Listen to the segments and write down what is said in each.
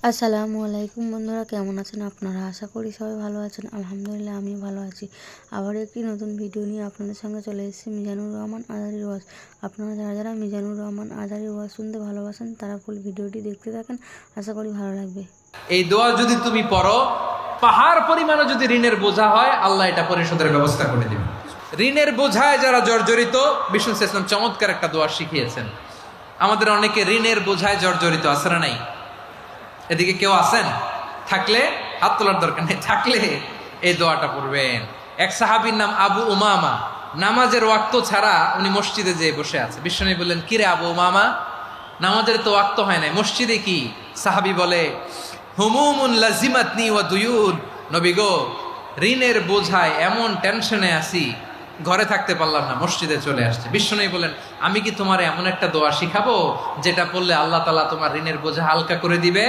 আসসালামু আলাইকুম বন্ধুরা, কেমন আছেন আপনারা? আশা করি সবাই ভালো আছেন। আলহামদুলিল্লাহ আমি ভালো আছি। আবার একটি নতুন ভিডিও নিয়ে আপনাদের সঙ্গে চলে এসেছি মিজানুর রহমান আজারির ওয়াজ। আপনারা যারা যারা মিজানুর রহমান আজারির ওয়াজ শুনতে ভালোবাসেন তারা ফুল ভিডিওটি দেখতে থাকেন, আশা করি ভালো লাগবে। এই দোয়া যদি তুমি পড়ো, পাহাড় পরিমাণও যদি ঋণের বোঝা হয়, আল্লাহ এটা পরিশোধের ব্যবস্থা করে দিবেন। ঋণের বোঝায় যারা জর্জরিত, বিষ্ণু ইসলাম চমৎকার একটা দোয়া শিখিয়েছেন। আমাদের অনেকে ঋণের বোঝায় জর্জরিত, আছে না নাই? এদিকে কেউ আছেন? থাকলে হাত তোলার দরকার নেই, থাকলে এই দোয়াটা পড়বেন। এক সাহাবীর নাম আবু উমামা, নামাজের ওয়াক্ত ছাড়া উনি মসজিদে যেয়ে বসে আছে। বিশ্বনবী বললেন, কিরে আবু উমামা, নামাজের তো ওয়াক্ত হয় নাই, মসজিদে কি? সাহাবী বলে, হুমুমুন লাজিমাতনি ওয়া দুয়ুন। নবী গো, ঋণের বোঝায় এমন টেনশনে আছি, ঘরে থাকতে পারলাম না, মসজিদে চলে আসছে। বিশ্বনবী বলেন, আমি কি তোমার এমন একটা দোয়া শিখাবো যেটা পড়লে আল্লাহ তাআলা তোমার ঋণের বোঝা হালকা করে দিবে?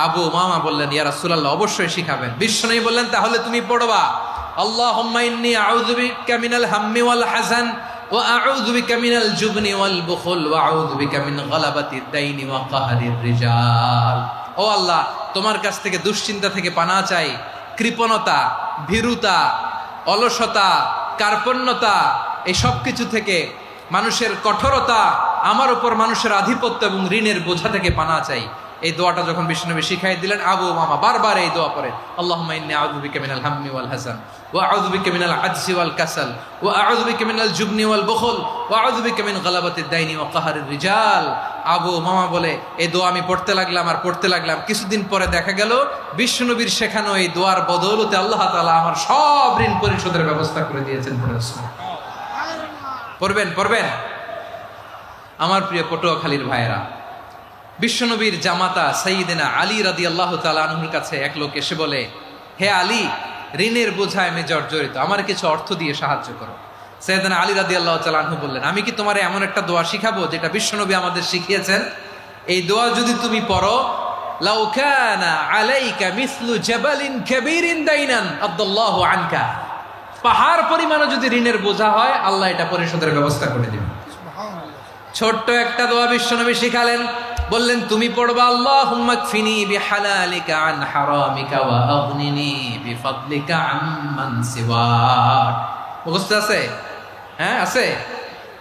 আবু উমামা বললেন, ইয়া রাসূলুল্লাহ, অবশ্যই শিখাবেন। বিশ্বনবী বললেন, তাহলে তুমি পড়বা, আল্লাহুম্মা ইন্নী আউযু বিকা মিনাল হাম্মি ওয়াল হাযান ওয়া আউযু বিকা মিনাল জুবনি ওয়াল বুখল ওয়া আউযু বিকা মিন গালাবাতিদ দাইনি ওয়া কাহরির রিজাল। ও আল্লাহ, তোমার কাছ থেকে দুশ্চিন্তা থেকে পানাহ চাই, কৃপণতা, ভীরুতা, অলসতা, কার্পণ্যতা, এই সব কিছু থেকে, মানুষের কঠোরতা, আমার উপর মানুষের আধিপত্য এবং ঋণের বোঝা থেকে পানাহ চাই। এই দোয়াটা যখন বিশ্বনবী শিখাই দিলেন, আবু উমামা বারবার এই দোয়া পড়েন, আল্লাহুম্মা ইন্নী আউযু বিকা মিনাল হাম্মি ওয়াল হাযান ওয়া আউযু বিকা মিনাল আজজি ওয়াল কাসাল ওয়া আউযু বিকা মিনাল জুবনি ওয়াল বুখল ওয়া আউযু বিকা মিন গালাবাতিদ দাইনি ওয়া কাহরির রিজাল। আবু উমামা বলে, এই দোয়া আমি পড়তে লাগলাম আর পড়তে লাগলাম। কিছুদিন পরে দেখা গেল বিশ্বনবীর শেখানো এই দোয়ার বদৌলতে আল্লাহ তাআলা আমার সব ঋণ পরিশোধের ব্যবস্থা করে দিয়েছেন। পড়বেন পড়বেন। আমার প্রিয় পটুয়াখালীর ভাইয়েরা, বিশ্বনবীর জামাতা সাইয়্যিদিনা আলী রাদিয়াল্লাহু তাআলা আনহুর কাছে এক লোক এসে বলে, হে আলী, ঋণের বোঝায় আমি জর্জরিত, আমার কিছু অর্থ দিয়ে সাহায্য করো। সাইয়্যিদিনা আলী রাদিয়াল্লাহু তাআলা আনহু বললেন, আমি কি তোমার এমন একটা দোয়া শিখাবো যেটা বিশ্বনবী আমাদের শিখিয়েছেন? এই দোয়া যদি তুমি পড়ো, লাউ কানা আলাইকা মিসলু জাবালিন কাবীরিন দাইনান আদাল্লাহু আনকা, পাহাড় পরিমাণও যদি ঋণের বোঝা হয়, আল্লাহ এটা পরিশোধের ব্যবস্থা করে দিবেন। ছোট্ট একটা দোয়া বিশ্বনবী শিখালেন, বললেন, তুমি পড়বা, আল্লাহুম্মা কফিনি বিহালালিকা আন হারামিকা ওয়া আগনিনি বিফাদলিকা আম্মান সিওয়াক। মুখস্থ আছে? হ্যাঁ আছে।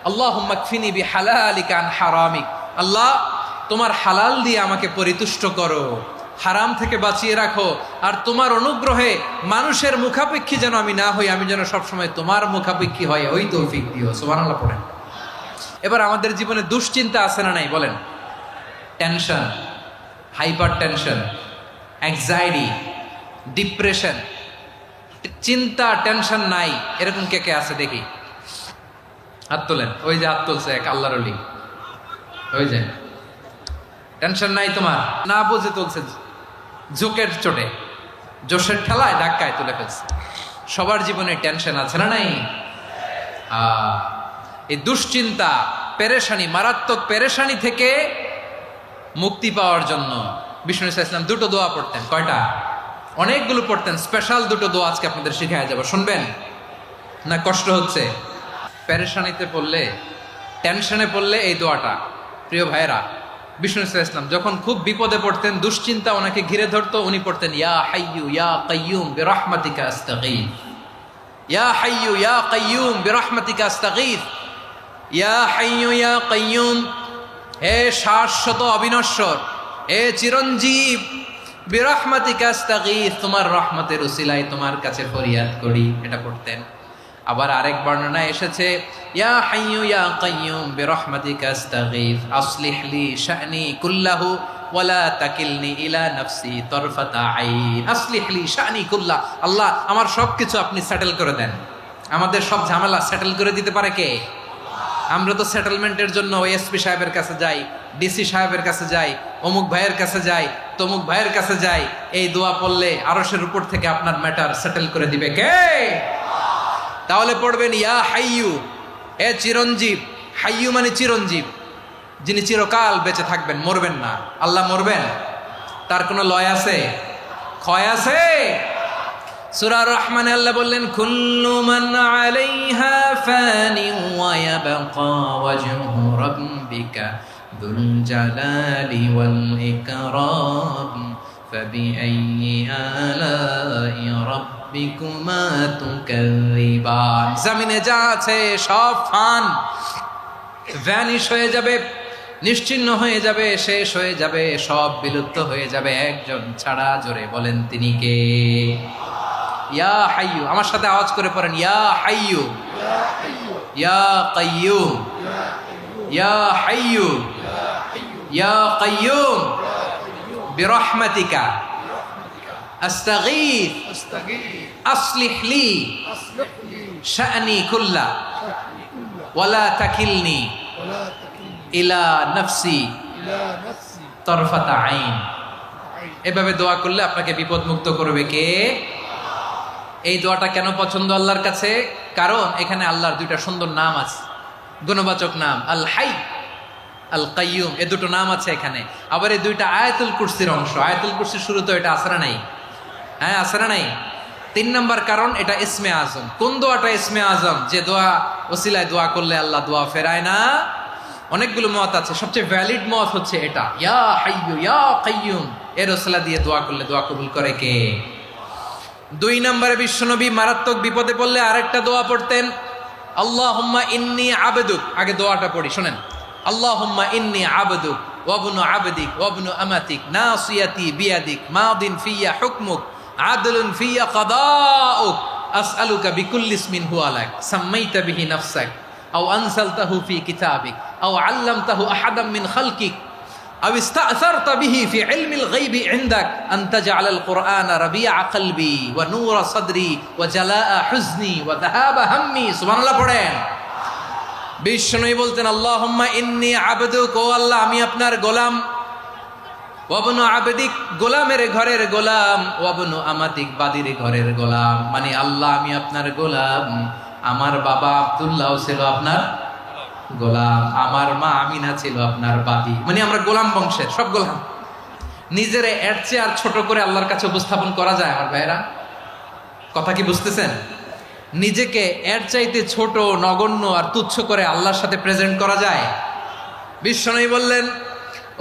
আল্লাহুম্মা কফিনি বিহালালিকা আন হারামিক, আল্লাহ তোমার হালাল দিয়ে আমাকে পরিতুষ্ট করো, হারাম থেকে বাঁচিয়ে রাখো, আর তোমার অনুগ্রহে মানুষের মুখাপেক্ষী যেন আমি না হই, আমি যেন সবসময় তোমার মুখাপেক্ষী হয়, ওই তৌফিক দিও। সুবহানাল্লাহ পড়েন। এবার আমাদের জীবনে দুশ্চিন্তা আছে না নাই বলেন? Tension, hyper tension, anxiety, depression, চিন্তা, টেনশন নাই, এরকম কে কে আছে দেখি? হাত তোলেন। ওই যে হাত তুলছে এক আল্লাহর ওলি, ওই যে। টেনশন নাই তোমার? না বুঝে তুলছে, ঝোঁকের চোটে, জোশের ঠেলায় ধাক্কায় তুলে ফেলছে। সবার জীবনে টেনশন আছে না নাই? এই দুশ্চিন্তা, পেরেশানি, মারাত্মক পেরেশানি থেকে মুক্তি পাওয়ার জন্য বিষ্ণু ইসলাম দুটো দোয়া পড়তেন। কয়টা? অনেকগুলো পড়তেন। স্পেশাল দুটো দোয়া আজকে আপনাদের শিখায় যাব, শুনবেন না? কষ্ট হচ্ছে? পেরেশানিতে পড়লে, টেনশনে পড়লে এই দোয়াটা, প্রিয় ভাইয়েরা, বিষ্ণু ইসলাম যখন খুব বিপদে পড়তেন, দুশ্চিন্তা ওনাকে ঘিরে ধরতো, উনি পড়তেন, ইয়া হাইয়ু ইয়া কাইয়ুম বিরহমাতিকা আস্তাগীথ, ইয়া হাইয়ু ইয়া কাইয়ুম বিরহমাতিকা আস্তাগীথ, ইয়া হাইয়ু ইয়া কাইয়ুম, হে শাশ্বত অবিনশ্বর, হে চিরঞ্জীব, বিরহমাতিকা আস্তাগীথ, তোমার রহমতের উসিলায় তোমার কাছে ফরিয়াদ করি। এটা পড়তেন। আবার আরেক বর্ণনায় এসেছে, ইয়া হাইয়ু ইয়া কাইয়ুম বিরহমাতিকা আস্তাগীথ আসলিহ লি শা'নি কুল্লাহু ওয়ালা তাকিলনি ইলা নাফসি তরফাতা আইন। আসলিহ লি শা'নি কুল্লাহ, আল্লাহ আমার সবকিছু আপনি সেটেল করে দেন। আমাদের সব ঝামেলা সেটেল করে দিতে পারে কে? আমরা তো সেটেলমেন্টের জন্য এসপি সাহেবের কাছে যাই, ডিসি সাহেবের কাছে যাই, অমুক ভাইয়ের কাছে যাই, তমুক ভাইয়ের কাছে যাই। এই দোয়া পড়লে আরশের উপর থেকে আপনার ম্যাটার সেটেল করে দিবে কে? তাহলে পড়বেন, ইয়া হাইয়ু, এ চিরঞ্জীব। হাইয়ু মানে চিরঞ্জীব, যিনি চিরকাল বেঁচে থাকবেন, মরবেন না। আল্লাহ মরবেন? তার কোনো লয় আছে? ক্ষয় আছে? সূরা রহমানে আল্লাহ বললেন, কুল্লু মান আলাইহা ফানি ওয়া ইয়াবকা ওয়াজহু রাব্বিকা যুল জালালি ওয়াল ইকরাম। فبأي آلاء ربكما تكذبان জমিনে যা আছে সব ফান, ভ্যানিশ হয়ে যাবে, নিশ্চিহ্ন হয়ে যাবে, শেষ হয়ে যাবে, সব বিলুপ্ত হয়ে যাবে একজন ছাড়া। জোরে বলেন তিনি কে? ইয়া হাইয়ু, আমার সাথে আওয়াজ করে পড়েন, ইয়া হাইয়ু, ইয়া কাইয়ুম, ইয়া হাইয়ু, ইয়া কাইয়ুম বিরহমাতিকা আস্তাগীথ আসলিহ লি শা'নি কুল্লা ওয়ালা তাকিলনি ইলা নাফসি তরফাতা আইন। এভাবে দোয়া করলে আপনাকে বিপদ মুক্ত করবে কে? এই দোয়াটা কেন পছন্দ আল্লাহর কাছে? কারণ এখানে আল্লাহর দুইটা সুন্দর নাম আছে, গুণবাচক নাম, আল হাই, আল কাইয়ুম, এই দুটো নাম আছে এখানে। আবার এই দুইটা আয়াতুল কুরসির অংশ। আয়াতুল কুরসির শুরু তো এটা আসরা নাই? হ্যাঁ, আসরা নাই। 3 নম্বর কারণ, এটা ইসমে আজম। কোন দোয়াটা ইসমে আজম? যে দোয়া ওসিলায় দোয়া করলে আল্লাহ দোয়া ফেরায় না। অনেকগুলো মত আছে, সবচেয়ে ভ্যালিড মত হচ্ছে এটা, ইয়া হাইয়ু ইয়া কাইয়ুম। এর ওসিলা দিয়ে দোয়া করলে দোয়া কবুল করে কে? 2 নম্বরে বিশ্বনবী মারাত্মক বিপদে পড়লে আরেকটা দোয়া পড়তেন, আল্লাহুম্মা ইন্নী আবদুক। আগে দোয়াটা পড়ি, শোনেন। আল্লাহুম্মা ইন্নী আবদুক ওয়া ইবনু আবদিক ওয়া ইবনু আমাতিক নাসিয়াতি বিয়াদিক মাদিন ফিয়া হুকমুক আদলুন ফিয়া কাদাউক আসআলুকা বিকুল্লি ইসমিন হুয়া লাক সাম্মাইতা বিহি নাফসাক আও আনসালতাহু ফি কিতাবিক আও আল্লামতাহু আহাদাম মিন খালকিক আও ইস্তা'সারতা বিহি ফি ইলমিল গায়বি ইনদাক আন তাজআলাল কুরআনা রাবিআ কলবি ওয়া নূরা সাদরি ওয়া জালাআ হুজনি ওয়া যাহাবা হাম্মি। সুবহানাল্লাহ পড়েন। বিষ্ণুই বলতেন, আল্লাহুম্মা ইন্নী আবদুক, ও আল্লাহ আমি আপনার গোলাম, ওয়া ইবনু আবদিক, গোলামের ঘরের গোলাম, ওয়া ইবনু আমাতিক, বাদির ঘরের গোলাম। মানে আল্লাহ আমি আপনার গোলাম। আমার বাবা আব্দুল্লাহ ছিল আপনার গোলাম, আমার মা আমিনা ছিল আপনার বাদী। মানে আমরা গোলাম বংশের, সব গোলাম। নিজেরে এর চেয়ে আর ছোট করে আল্লাহর কাছে উপস্থাপন করা যায় আমার ভাইয়েরা? কথা কি বুঝতেছেন? নিজেকে এর চাইতে ছোট, নগণ্য আর তুচ্ছ করে আল্লাহর সাথে প্রেজেন্ট করা যায়? বিশ্বনবী বললেন,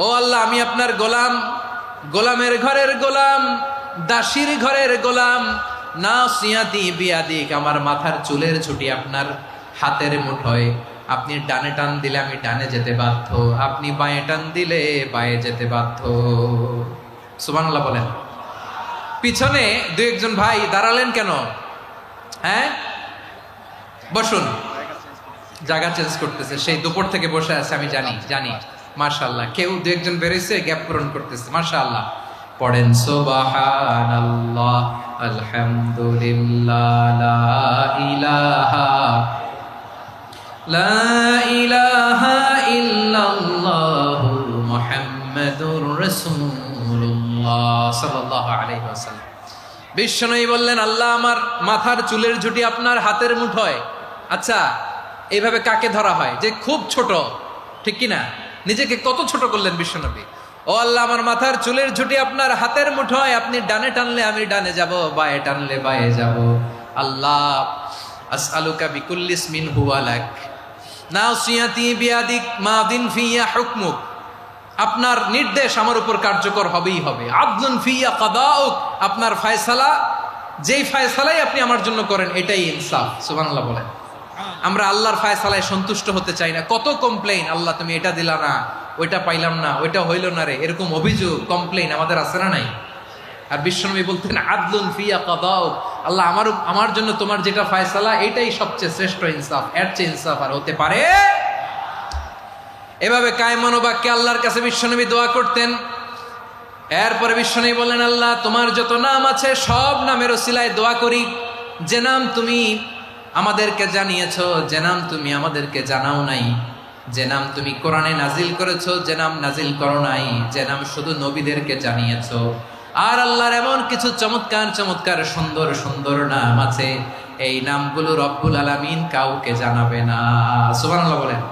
ও আল্লাহ আমি আপনার গোলাম, গোলামের ঘরের গোলাম, দাসীর ঘরের গোলাম, নাসিয়াতি বিয়াদিক, আমার মাথার চুলের ছুটি আপনার হাতের মুঠোয়। আপনি ডানে টান দিলে আমি ডানে যেতে বাধ্য, আপনি বাঁয়ে টান দিলে বাঁয়ে যেতে বাধ্য। সুবহানাল্লাহ বলেন। পিছনে 2-1 ভাই দাঁড়ালেন কেন? হ্যাঁ, বসুন। জায়গা চেঞ্জ করতেছে, সেই দুপুর থেকে বসে আছে, আমি জানি। মাশাআল্লাহ, কেউ 2-1 বেরোইছে, গ্যাপ পূরণ করতেছে। মাশাআল্লাহ। পড়েন সুবহানাল্লাহ, আলহামদুলিল্লাহ, লা ইলাহা ইল্লাল্লাহ মুহাম্মাদুর রাসূলুল্লাহ সাল্লাল্লাহু আলাইহি ওয়াসাল্লাম। বিশ্বনবী বললেন, আল্লাহ আমার মাথার চুলের ঝুঁটি আপনার হাতের মুঠোয়। আচ্ছা, এইভাবে কাকে ধরা হয়? যে খুব ছোট, ঠিক কিনা? নিজেকে কত ছোট করলেন বিশ্বনবী। ও আল্লাহ আমার মাথার চুলের ঝুঁটি আপনার হাতের মুঠোয়, আপনি ডানে টানলে আমি ডানে যাব, বাঁয়ে টানলে বাঁয়ে যাব। আল্লাহ আসআলুকা বিকুল্লি ইসমিন হুয়া লাক নাসিয়াতি বিয়াদিক মাদিন ফিয়া হুকমুক, আপনার নির্দেশ আমার উপর কার্যকর হবেই হবে। আদলুন ফিয়া কাদাউক, আপনার ফয়সালা, যেই ফয়সালাই আপনি আমার জন্য করেন এটাই ইনসাফ। সুবহানাল্লাহ বলেন। আমরা আল্লাহর ফয়সালায় সন্তুষ্ট হতে চাই না। কত কমপ্লেইন, আল্লাহ তুমি এটা দিলা না, ওইটা পাইলাম না, ওইটা হইল না রে, এরকম অভিযোগ, কমপ্লেইন আমাদের আছে না নাই? আর বিশ্বনবী বলতেন, আদলুন ফিয়া কাদাউক, আল্লাহ আমার জন্য তোমার যেটা ফয়সালা এটাই সবচেয়ে শ্রেষ্ঠ ইনসাফ, এর চেয়ে ইনসাফ আর হতে পারে? এভাবে কায়মান বাক্যে আল্লাহর কাছে বিশ্বনবী দোয়া করতেন। এরপরে বিশ্বনবী বললেন, আল্লাহ তোমার যত নাম আছে সব নামের ওসিলায় দোয়া করি, যে নাম তুমি আমাদেরকে জানিয়েছো, যে নাম তুমি আমাদেরকে জানাও নাই, যে নাম তুমি কোরআনে নাজিল করেছো, যে নাম নাজিল করো নাই, যে নাম শুধু নবীদেরকে জানিয়েছো। আর আল্লাহর এমন কিছু চমৎকার চমৎকার সুন্দর সুন্দর নাম আছে, এই নামগুলো রব্বুল আলামিন কাউকে জানাবে না। সুবহানাল্লাহ বলেন।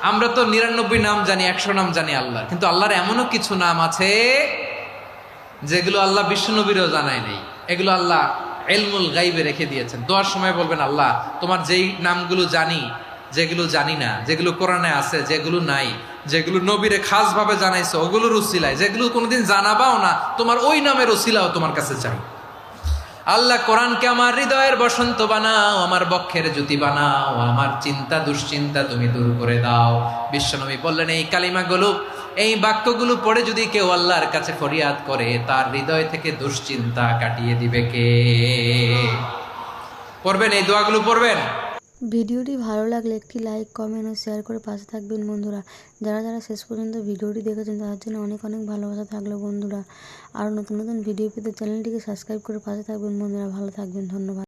আমরা তো 99 নাম জানি, 100 নাম জানি আল্লাহ, কিন্তু আল্লাহর এমনও কিছু নাম আছে যেগুলো আল্লাহ বিশ্বনবীরও জানায় নাই। এগুলো আল্লাহ ইলমুল গায়বে রেখে দিয়েছেন। দোয়ার সময় বলবেন, আল্লাহ তোমার যেই নামগুলো জানি, যেগুলো জানি না, যেগুলো কোরআনে আছে, যেগুলো নাই, যেগুলো নবীরে খাসভাবে জানাইছো ওগুলোর উসিলায়, যেগুলো কোনোদিন জানাবাও না তোমার ওই নামের উসিলাও তোমার কাছে চাই। আল্লাহ কোরআনকে আমার হৃদয়ের বসন্ত বানাও, আমার বক্ষের জ্যোতি বানাও, আমার চিন্তা দুশ্চিন্তা তুমি দূর করে দাও। বিশ্বনবী বললেন এই কালিমাগুলো, এই বাক্যগুলো পড়ে যদি কেউ আল্লাহর কাছে ফরিয়াদ করে তার হৃদয় থেকে দুশ্চিন্তা কাটিয়ে দিবে কে? পড়বেন, এই দোয়াগুলো পড়বেন। ভিডিওটি ভালো লাগলে একটি লাইক, কমেন্ট ও শেয়ার করে পাশে থাকবেন বন্ধুরা। যারা যারা শেষ পর্যন্ত ভিডিওটি দেখেছেন তাদের জন্য অনেক অনেক ভালোবাসা থাকলো বন্ধুরা। আর নতুন নতুন ভিডিও পেতে চ্যানেলটিকে সাবস্ক্রাইব করে পাশে থাকবেন বন্ধুরা। ভালো থাকবেন, ধন্যবাদ।